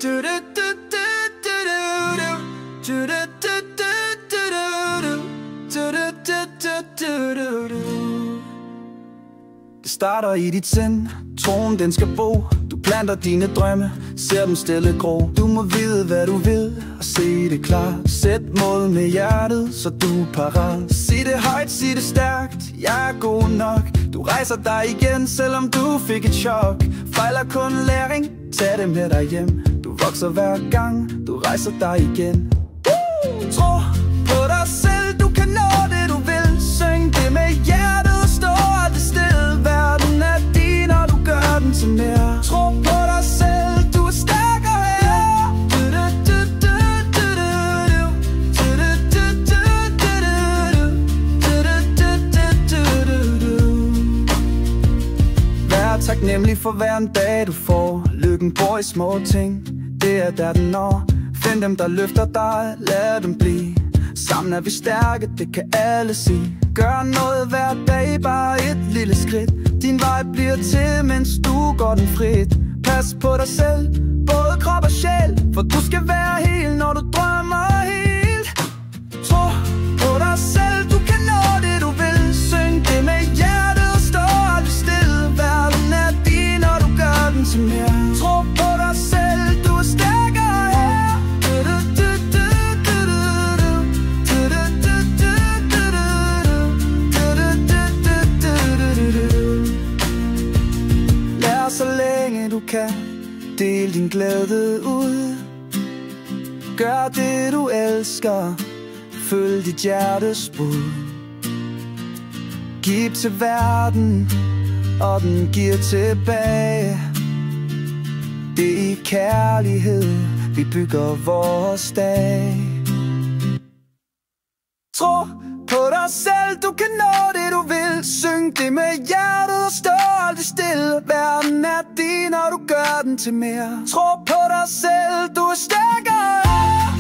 Det starter i dit sind, troen den skal bo. Du planter dine drømme, ser dem stille grå. Du må vide hvad du vil, og se det klart. Sæt mål med hjertet, så du er parat. Sig det højt, sig det stærkt, jeg er god nok. Du rejser dig igen, selvom du fik et chok. Fejler kun læring, tag det med dig hjem. Du vokser hver gang, du rejser dig igen. Tro på dig selv, du kan nå det du vil. Syng det med hjertet, stå aldrig stille. Verden er din, og du gør den til mere. Tro på dig selv, du er stærkere her. Vær taknemmelig for hver en dag du får. Lykken bor i små ting, det er der den når. Find dem der løfter dig, lad dem blive. Sammen er vi stærke, det kan alle sige. Gør noget hver dag, bare et lille skridt. Din vej bliver til, mens du går den frit. Pas på dig selv, både krop og sjæl. For du skal være hel, når du drømmer helt. Tro på dig selv, du kan nå det du vil. Syng det med hjertet, stå aldrig stille. Verden er din, og du gør den til mere. Tro på dig selv, du er stærkere her. Lær så længe du kan, del din glæde ud. Gør det du elsker, følg dit hjertes bud. Giv til verden, og den giver tilbage. Det er i kærlighed, vi bygger vores dag. Tro på dig selv, du kan nå det du vil. Syng det med hjertet og stå aldrig stille. Verden er din, og du gør den til mere. Tro på dig selv, du er stærkere.